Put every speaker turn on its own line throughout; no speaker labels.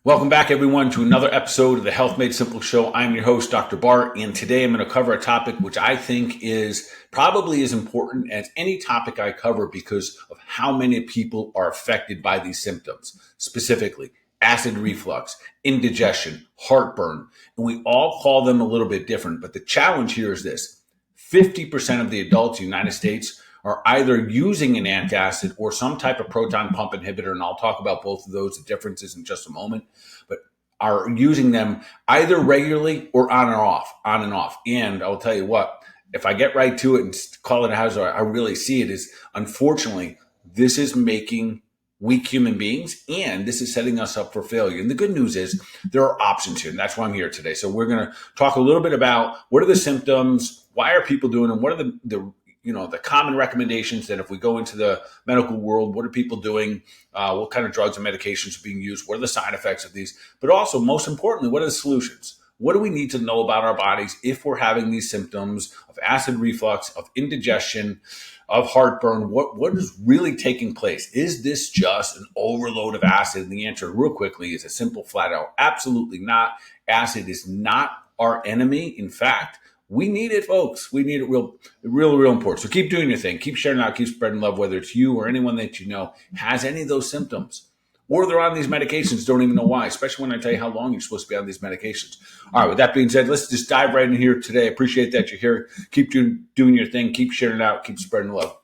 Welcome back, everyone, to another episode of the Health Made Simple Show. I'm your host, Dr. Bart, and today I'm going to cover a topic which I think is probably as important as any topic I cover because of how many people are affected by these symptoms, specifically acid reflux, indigestion, heartburn, and we all call them a little bit different. But the challenge here is this: 50% of the adults in the United States are either using an antacid or some type of proton pump inhibitor, and I'll talk about both of those, the differences in just a moment, but are using them either regularly or on and off, on and off. And I'll tell you what, if I get right to it and call it as I really see it, is unfortunately, this is making weak human beings, and this is setting us up for failure. And the good news is there are options here, and that's why I'm here today. So we're going to talk a little bit about what are the symptoms, why are people doing them, what are the common recommendations that if we go into the medical world, what are people doing? What kind of drugs and medications are being used? What are the side effects of these? But also, most importantly, what are the solutions? What do we need to know about our bodies if we're having these symptoms of acid reflux, of indigestion, of heartburn? What is really taking place? Is this just an overload of acid? And the answer real quickly is a simple flat out, absolutely not. Acid is not our enemy. In fact, we need it, folks. We need it real important. So keep doing your thing. Keep sharing out. Keep spreading love, whether it's you or anyone that you know has any of those symptoms. Or they're on these medications, don't even know why, especially when I tell you how long you're supposed to be on these medications. All right, with that being said, let's just dive right in here today. I appreciate that you're here. Keep doing your thing. Keep sharing it out. Keep spreading love.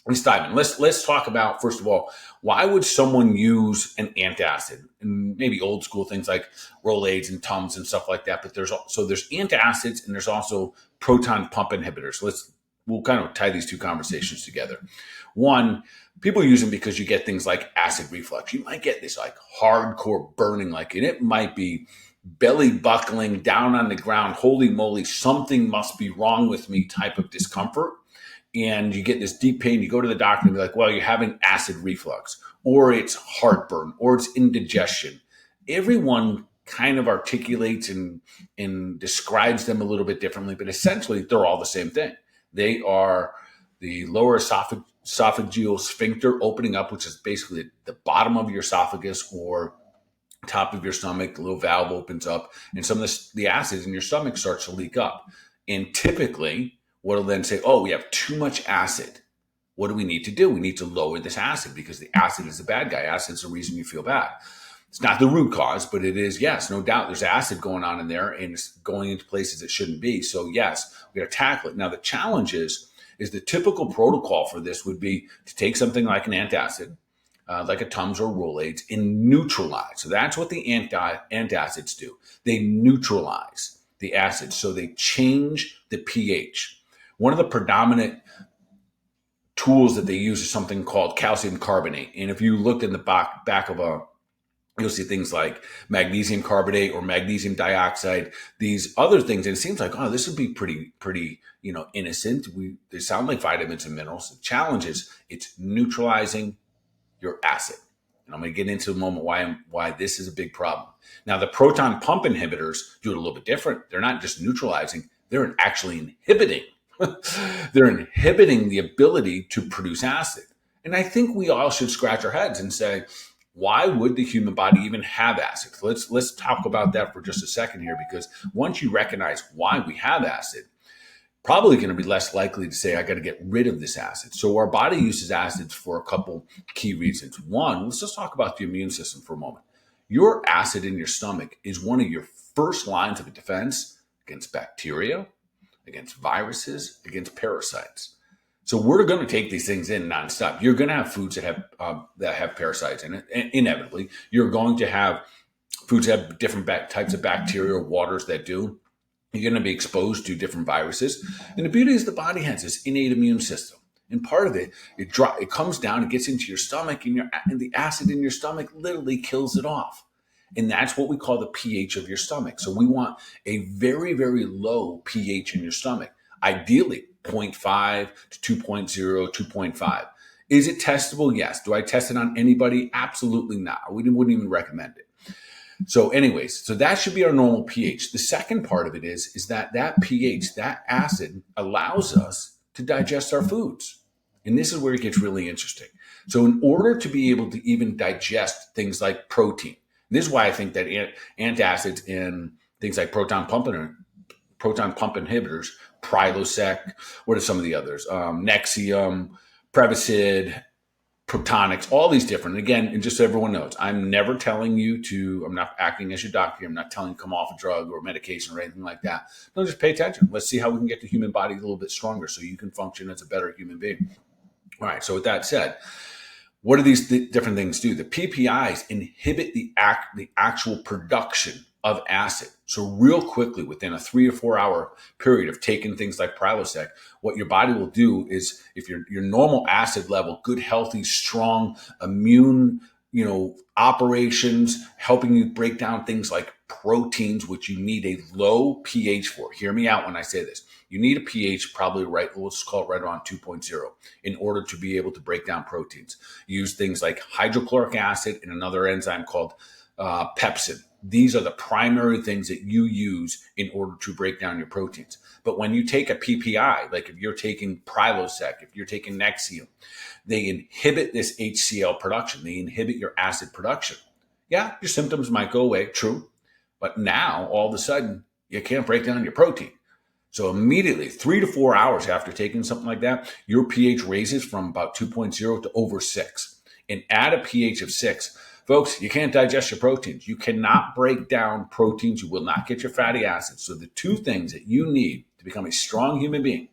Let's dive in. Let's talk about, first of all, why would someone use an antacid? And maybe old school things like Rolaids and Tums and stuff like that. But there's antacids and there's also proton pump inhibitors. We'll kind of tie these two conversations together. One, people use them because you get things like acid reflux. You might get this like hardcore burning, and it might be belly buckling down on the ground. Holy moly, something must be wrong with me type of discomfort. And you get this deep pain, you go to the doctor and be like, well, you're having acid reflux, or it's heartburn, or it's indigestion. Everyone kind of articulates and describes them a little bit differently, but essentially they're all the same thing. They are the lower esophageal sphincter opening up, which is basically the bottom of your esophagus or top of your stomach. The little valve opens up, and some of the acids in your stomach starts to leak up. And typically, what'll then say, oh, we have too much acid. What do we need to do? We need to lower this acid because the acid is the bad guy. Acid is the reason you feel bad. It's not the root cause, but it is, yes, no doubt. There's acid going on in there and it's going into places it shouldn't be. So yes, we got to tackle it. Now the challenge is the typical protocol for this would be to take something like an antacid, like a Tums or Rolaids, and neutralize. So that's what the antacids do. They neutralize the acid. So they change the pH. One of the predominant tools that they use is something called calcium carbonate. And if you look in the back of you'll see things like magnesium carbonate or magnesium dioxide, these other things. And it seems like, oh, this would be pretty, innocent. They sound like vitamins and minerals. The challenge is it's neutralizing your acid. And I'm going to get into a moment why this is a big problem. Now, the proton pump inhibitors do it a little bit different. They're not just neutralizing, they're actually inhibiting. They're inhibiting the ability to produce acid. And I think we all should scratch our heads and say, why would the human body even have acid? So let's talk about that for just a second here, because once you recognize why we have acid, probably going to be less likely to say, I got to get rid of this acid. So our body uses acids for a couple key reasons. One, let's just talk about the immune system for a moment. Your acid in your stomach is one of your first lines of defense against bacteria, against viruses, against parasites. So we're going to take these things in nonstop. You're going to have foods that have parasites in it, inevitably. You're going to have foods that have different types of bacteria or waters that do. You're going to be exposed to different viruses. And the beauty is the body has this innate immune system. And part of it comes down, it gets into your stomach, and the acid in your stomach literally kills it off. And that's what we call the pH of your stomach. So we want a very, very low pH in your stomach, ideally 0.5 to 2.0, 2.5. Is it testable? Yes. Do I test it on anybody? Absolutely not. We wouldn't even recommend it. So anyways, so that should be our normal pH. The second part of it is that pH, that acid, allows us to digest our foods. And this is where it gets really interesting. So in order to be able to even digest things like protein, This is why I think that antacids in things like proton pump inhibitors, Prilosec, what are some of the others? Nexium, Prevacid, Protonics, all these different. Again, and just so everyone knows, I'm never telling you to, I'm not acting as your doctor. I'm not telling you to come off a drug or medication or anything like that. No, just pay attention. Let's see how we can get the human body a little bit stronger so you can function as a better human being. All right. So with that said, what do these different things do? The PPIs inhibit the actual production of acid. So real quickly, within a 3 to 4 hour period of taking things like Prilosec, what your body will do is, if your normal acid level, good, healthy, strong, immune, operations, helping you break down things like proteins, which you need a low pH for. Hear me out when I say this. You need a pH probably let's call it right around 2.0 in order to be able to break down proteins. Use things like hydrochloric acid and another enzyme called pepsin. These are the primary things that you use in order to break down your proteins. But when you take a PPI, like if you're taking Prilosec, if you're taking Nexium, they inhibit this HCl production. They inhibit your acid production. Yeah, your symptoms might go away, true. But now, all of a sudden, you can't break down your protein. So immediately, 3 to 4 hours after taking something like that, your pH raises from about 2.0 to over 6. And at a pH of 6, folks, you can't digest your proteins. You cannot break down proteins. You will not get your fatty acids. So the two things that you need to become a strong human being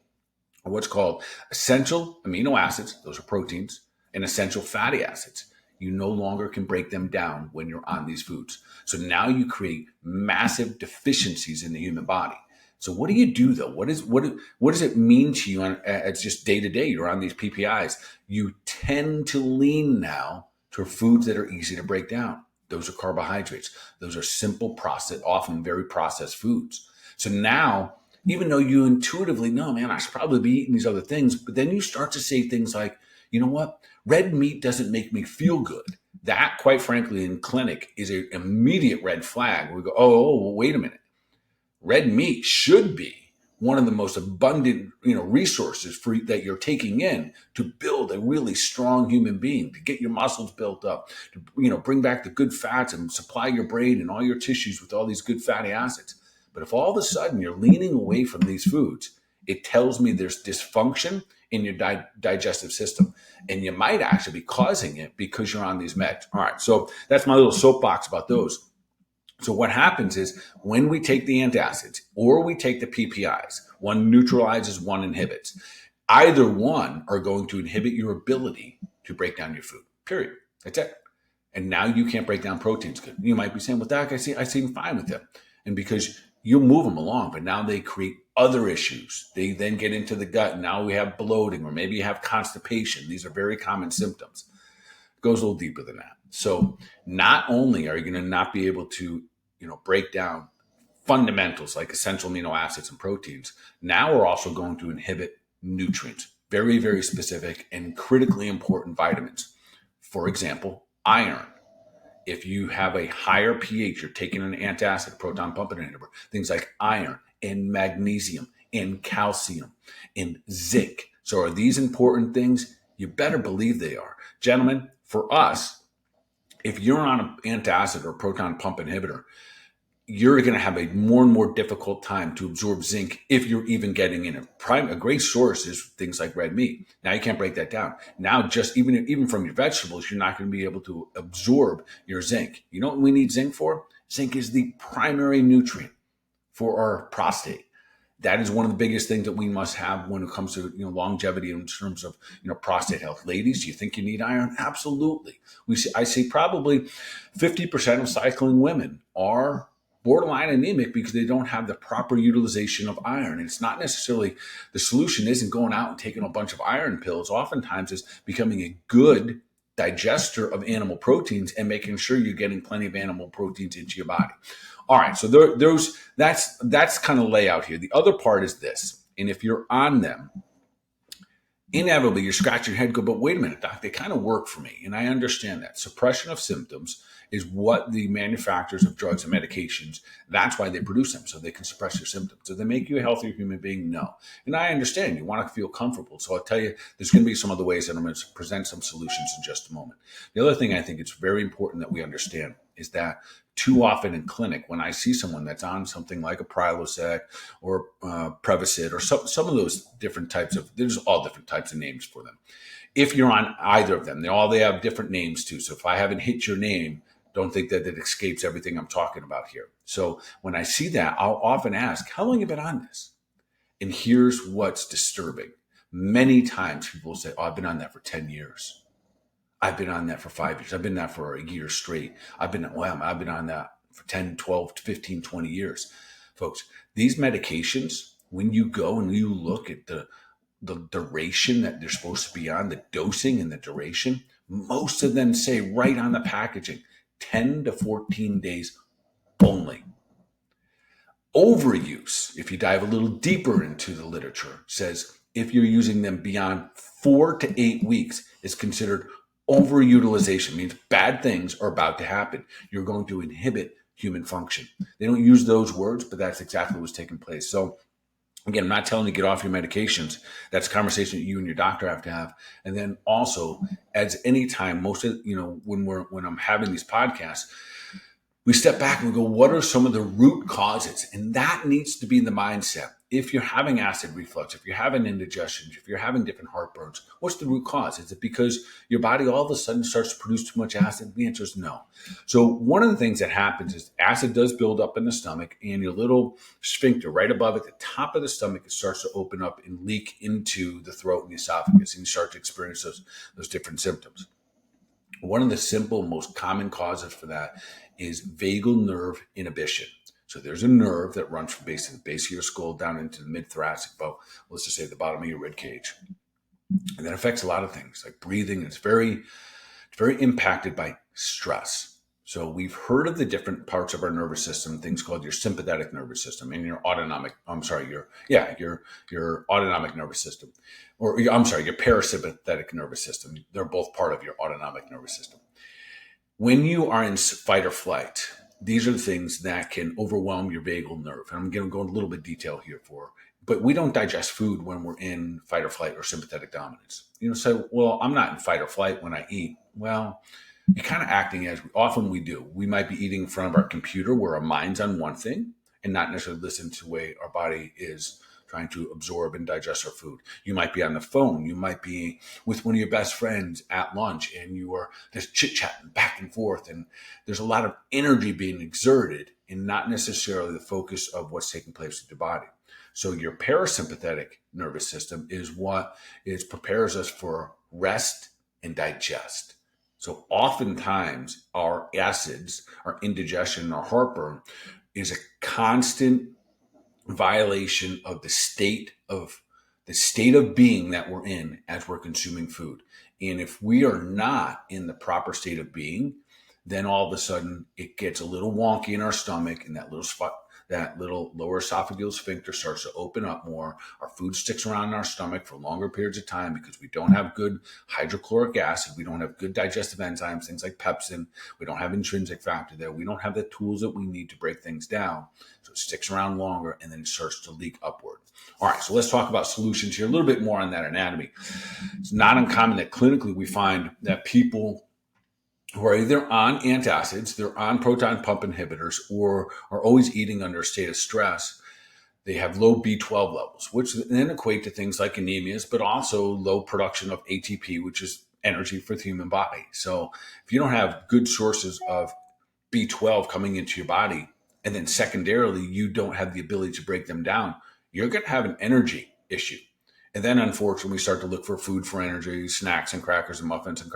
are what's called essential amino acids, those are proteins, and essential fatty acids. You no longer can break them down when you're on these foods. So now you create massive deficiencies in the human body. So what do you do though? What does it mean to you as just day to day? You're on these PPIs. You tend to lean now to foods that are easy to break down. Those are carbohydrates. Those are simple processed, often very processed foods. So now, even though you intuitively know, man, I should probably be eating these other things, but then you start to say things like, you know what? Red meat doesn't make me feel good. That, quite frankly, in clinic is an immediate red flag. We go, well, wait a minute. Red meat should be one of the most abundant, resources that you're taking in to build a really strong human being, to get your muscles built up, to, bring back the good fats and supply your brain and all your tissues with all these good fatty acids. But if all of a sudden you're leaning away from these foods, it tells me there's dysfunction in your digestive system. And you might actually be causing it because you're on these meds. All right. So that's my little soapbox about those. So what happens is when we take the antacids or we take the PPIs, one neutralizes, one inhibits. Either one are going to inhibit your ability to break down your food, period. That's it. And now you can't break down proteins good. You might be saying, well, Doc, I seem fine with them. And because you move them along, but now they create other issues. They then get into the gut. And now we have bloating, or maybe you have constipation. These are very common symptoms. It goes a little deeper than that. So not only are you going to not be able to, break down fundamentals like essential amino acids and proteins, now we're also going to inhibit nutrients, very, very specific and critically important vitamins. For example, iron. If you have a higher pH, you're taking an antacid, proton pump inhibitor, things like iron and magnesium and calcium and zinc. So are these important things? You better believe they are. Gentlemen, for us, if you're on an antacid or proton pump inhibitor, you're going to have a more and more difficult time to absorb zinc if you're even getting in a great source is things like red meat. Now you can't break that down. Now just even from your vegetables, you're not going to be able to absorb your zinc. You know what we need zinc for? Zinc is the primary nutrient for our prostate. That is one of the biggest things that we must have when it comes to longevity in terms of prostate health. Ladies, do you think you need iron? Absolutely. I see probably 50% of cycling women are borderline anemic because they don't have the proper utilization of iron. And it's not necessarily the solution isn't going out and taking a bunch of iron pills. Oftentimes it's becoming a good digester of animal proteins and making sure you're getting plenty of animal proteins into your body. All right, so that's kind of layout here. The other part is this, and if you're on them, inevitably you're scratching your head, go, but wait a minute, doc, they kind of work for me, and I understand that. Suppression of symptoms is what the manufacturers of drugs and medications, that's why they produce them, so they can suppress your symptoms. Do they make you a healthier human being? No. And I understand you want to feel comfortable, so I'll tell you, there's going to be some other ways that I'm going to present some solutions in just a moment. The other thing I think it's very important that we understand is that too often in clinic, when I see someone that's on something like a Prilosec or Prevacid or some of those different types of, there's all different types of names for them. If you're on either of them, they have different names too. So if I haven't hit your name, don't think that it escapes everything I'm talking about here. So when I see that, I'll often ask, how long have you been on this? And here's what's disturbing. Many times people will say, oh, I've been on that for 10 years. I've been on that for 5 years. I've been on that for a year straight. I've been on that for 10, 12, 15, 20 years. Folks, these medications, when you go and you look at the duration that they're supposed to be on, the dosing and the duration, most of them say right on the packaging, 10 to 14 days only. Overuse, if you dive a little deeper into the literature, says if you're using them beyond 4 to 8 weeks, is considered overutilization, means bad things are about to happen. You're going to inhibit human function. They don't use those words, but that's exactly what's taking place. So again, I'm not telling you to get off your medications. That's a conversation that you and your doctor have to have. And then also, as any time, when I'm having these podcasts, we step back and we go, what are some of the root causes? And that needs to be the mindset. If you're having acid reflux, if you're having indigestion, if you're having different heartburns, what's the root cause? Is it because your body all of a sudden starts to produce too much acid? The answer is no. So one of the things that happens is acid does build up in the stomach, and your little sphincter right above at the top of the stomach, it starts to open up and leak into the throat and the esophagus, and you start to experience those different symptoms. One of the simple, most common causes for that is vagal nerve inhibition. So there's a nerve that runs from the base of your skull down into the mid-thoracic, let's just say the bottom of your rib cage. And that affects a lot of things like breathing. It's very impacted by stress. So we've heard of the different parts of our nervous system, things called your sympathetic nervous system and your autonomic nervous system, your parasympathetic nervous system. They're both part of your autonomic nervous system. When you are in fight or flight, these are the things that can overwhelm your vagal nerve. And I'm going to go into a little bit of detail here but we don't digest food when we're in fight or flight or sympathetic dominance. I'm not in fight or flight when I eat. Well, you're kind of acting as often we do. We might be eating in front of our computer where our mind's on one thing and not necessarily listen to the way our body is trying to absorb and digest our food. You might be on the phone. You might be with one of your best friends at lunch and you are just chit-chatting back and forth. And there's a lot of energy being exerted and not necessarily the focus of what's taking place with your body. So your parasympathetic nervous system is what prepares us for rest and digest. So oftentimes our acids, our indigestion, our heartburn is a constant violation of the state of being that we're in as we're consuming food. And if we are not in the proper state of being, then all of a sudden it gets a little wonky in our stomach, and that little lower esophageal sphincter starts to open up more. Our food sticks around in our stomach for longer periods of time because we don't have good hydrochloric acid. We don't have good digestive enzymes, things like pepsin. We don't have intrinsic factor there. We don't have the tools that we need to break things down. So it sticks around longer and then it starts to leak upward. All right, so let's talk about solutions here, a little bit more on that anatomy. It's not uncommon that clinically we find that people who are either on antacids, they're on proton pump inhibitors, or are always eating under a state of stress. They have low B12 levels, which then equate to things like anemias, but also low production of ATP, which is energy for the human body. So if you don't have good sources of B12 coming into your body, and then secondarily, you don't have the ability to break them down, you're going to have an energy issue. And then, unfortunately, we start to look for food for energy, snacks and crackers and muffins and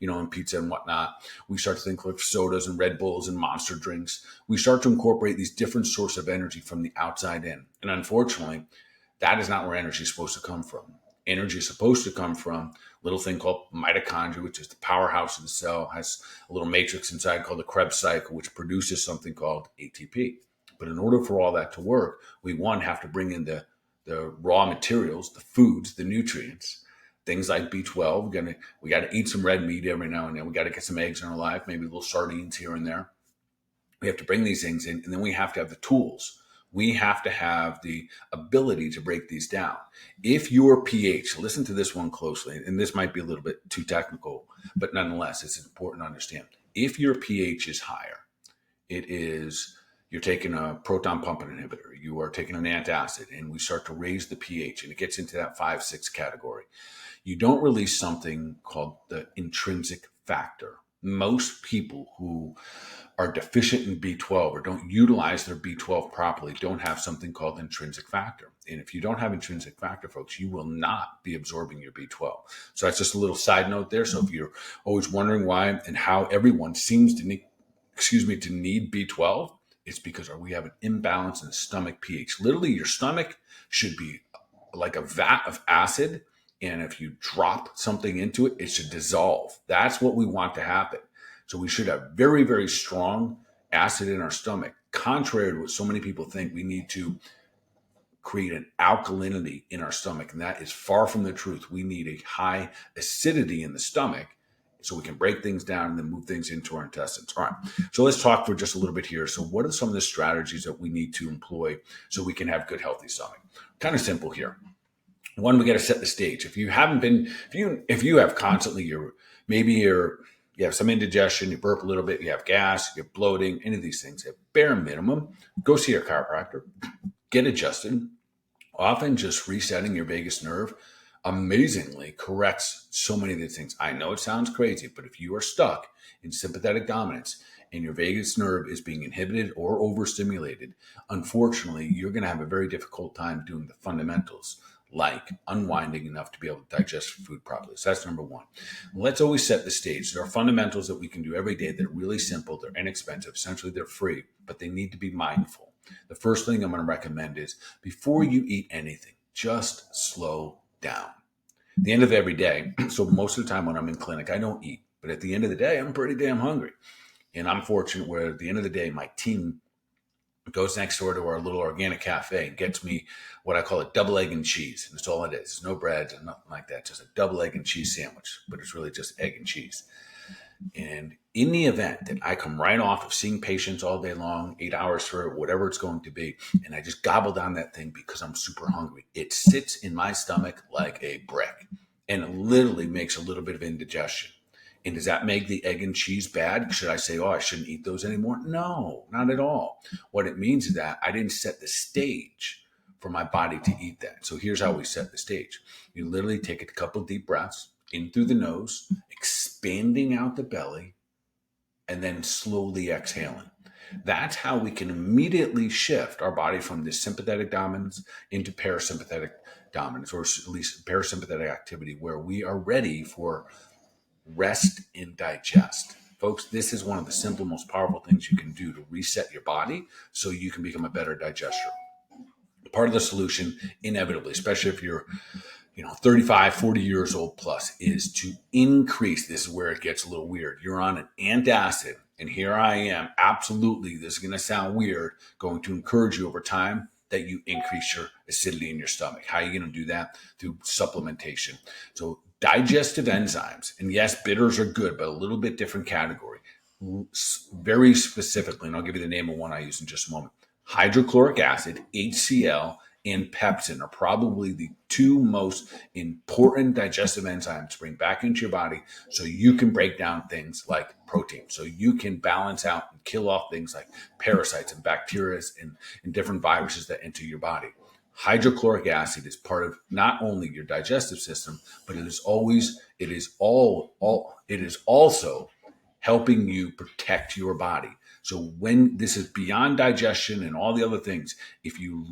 and pizza and whatnot. We start to think of sodas and Red Bulls and Monster drinks. We start to incorporate these different sources of energy from the outside in. And unfortunately, that is not where energy is supposed to come from. Energy is supposed to come from a little thing called mitochondria, which is the powerhouse of the cell, has a little matrix inside called the Krebs cycle, which produces something called ATP. But in order for all that to work, we, have to bring in the raw materials, the foods, the nutrients, things like B12. We got to eat some red meat every now and then. We got to get some eggs in our life, maybe little sardines here and there. We have to bring these things in, and then we have to have the tools. We have to have the ability to break these down. If your pH, listen to this one closely, and this might be a little bit too technical, but nonetheless, it's important to understand. If your pH is higher, you're taking a proton pump inhibitor, you are taking an antacid, and we start to raise the pH, and it gets into that 5-6 category. You don't release something called the intrinsic factor. Most people who are deficient in B12 or don't utilize their B12 properly don't have something called intrinsic factor. And if you don't have intrinsic factor, folks, you will not be absorbing your B12. So that's just a little side note there. So if you're always wondering why and how everyone seems to need, to need B12, it's because we have an imbalance in the stomach pH. Literally, your stomach should be like a vat of acid. And if you drop something into it, it should dissolve. That's what we want to happen. So we should have very, very strong acid in our stomach. Contrary to what so many people think, we need to create an alkalinity in our stomach. And that is far from the truth. We need a high acidity in the stomach so we can break things down and then move things into our intestines. All right. So let's talk for just a little bit here. So what are some of the strategies that we need to employ so we can have good, healthy stomach? Kind of simple here. One, we got to set the stage. If you have constantly you have some indigestion, you burp a little bit, you have gas, you're bloating, any of these things, at bare minimum, go see your chiropractor, get adjusted. Often just resetting your vagus nerve amazingly corrects so many of these things. I know it sounds crazy, but if you are stuck in sympathetic dominance and your vagus nerve is being inhibited or overstimulated, unfortunately, you're going to have a very difficult time doing the fundamentals, like unwinding enough to be able to digest food properly. So that's number one. Let's always set the stage. There are fundamentals that we can do every day that are really simple. They're inexpensive. Essentially, they're free, but they need to be mindful. The first thing I'm going to recommend is before you eat anything, just slow down. At the end of every day, so most of the time when I'm in clinic, I don't eat. But at the end of the day, I'm pretty damn hungry. And I'm fortunate where at the end of the day, my team goes next door to our little organic cafe and gets me what I call a double egg and cheese. And that's all it is. There's no bread and nothing like that. Just a double egg and cheese sandwich, but it's really just egg and cheese. And in the event that I come right off of seeing patients all day long, 8 hours for whatever it's going to be, and I just gobble down that thing because I'm super hungry, it sits in my stomach like a brick and it literally makes a little bit of indigestion. And does that make the egg and cheese bad? Should I say, oh, I shouldn't eat those anymore? No, not at all. What it means is that I didn't set the stage for my body to eat that. So here's how we set the stage. You literally take a couple deep breaths in through the nose, expanding out the belly, and then slowly exhaling. That's how we can immediately shift our body from this sympathetic dominance into parasympathetic dominance, or at least parasympathetic activity, where we are ready for rest and digest. Folks, this is one of the simple, most powerful things you can do to reset your body so you can become a better digester. Part of the solution, inevitably, especially if you're 35, 40 years old plus, is to increase. This is where it gets a little weird. You're on an antacid, and here I am. Absolutely, this is going to sound weird, going to encourage you over time that you increase your acidity in your stomach. How are you going to do that? Through supplementation. So digestive enzymes, and yes, bitters are good, but a little bit different category. Very specifically, and I'll give you the name of one I use in just a moment. Hydrochloric acid, HCl, and pepsin are probably the two most important digestive enzymes to bring back into your body so you can break down things like protein, so you can balance out and kill off things like parasites and bacteria and different viruses that enter your body. Hydrochloric acid is part of not only your digestive system, but it is also helping you protect your body. So when this is beyond digestion and all the other things, if you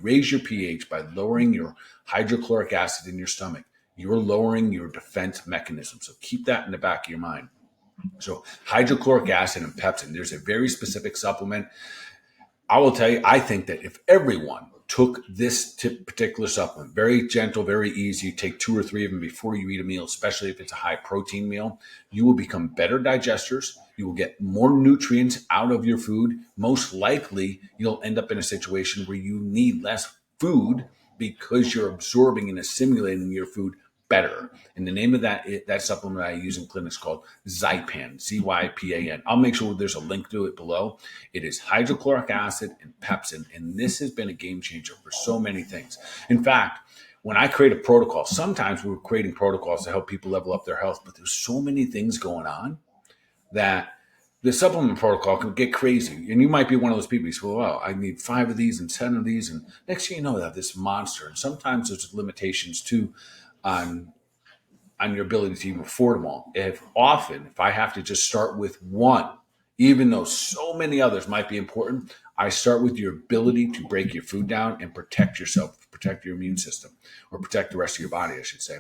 raise your pH by lowering your hydrochloric acid in your stomach, you're lowering your defense mechanism. So keep that in the back of your mind. So hydrochloric acid and pepsin, there's a very specific supplement. I will tell you, I think that if everyone took this particular supplement, very gentle, very easy, take 2 or 3 of them before you eat a meal, especially if it's a high protein meal, you will become better digesters. You will get more nutrients out of your food. Most likely, you'll end up in a situation where you need less food because you're absorbing and assimilating your food better. And the name of that supplement I use in clinics called Zypan, Zypan. I'll make sure there's a link to it below. It is hydrochloric acid and pepsin, and this has been a game changer for so many things. In fact, when I create a protocol, sometimes we're creating protocols to help people level up their health, but there's so many things going on that the supplement protocol can get crazy. And you might be one of those people who say, well, I need 5 of these and 10 of these. And next thing you know, that this monster. And sometimes there's limitations too on your ability to even afford them all. If I have to just start with one, even though so many others might be important, I start with your ability to break your food down and protect yourself, protect your immune system, or protect the rest of your body, I should say.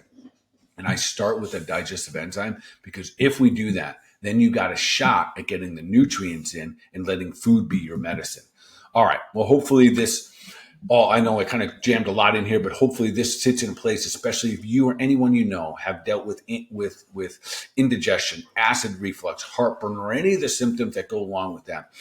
And I start with a digestive enzyme, because if we do that, then you got a shot at getting the nutrients in and letting food be your medicine. All right. Well, hopefully I know I kind of jammed a lot in here, but hopefully this sits in place, especially if you or anyone you know have dealt with indigestion, acid reflux, heartburn, or any of the symptoms that go along with that.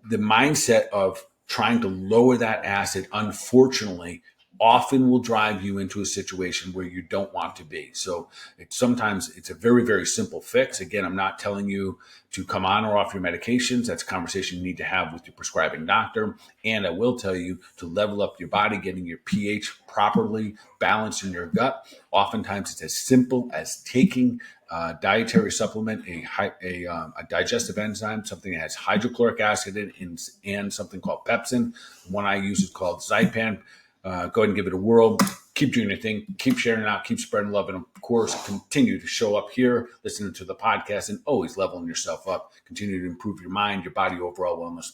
The mindset of trying to lower that acid, unfortunately, often will drive you into a situation where you don't want to be. So sometimes it's a very, very simple fix. Again, I'm not telling you to come on or off your medications. That's a conversation you need to have with your prescribing doctor. And I will tell you to level up your body, getting your pH properly balanced in your gut. Oftentimes it's as simple as taking a dietary supplement, a digestive enzyme, something that has hydrochloric acid in, and something called pepsin. One I use is called Zypan. Go ahead and give it a whirl. Keep doing your thing. Keep sharing it out. Keep spreading love. And of course, continue to show up here, listening to the podcast, and always leveling yourself up. Continue to improve your mind, your body, overall wellness.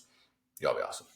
Y'all be awesome.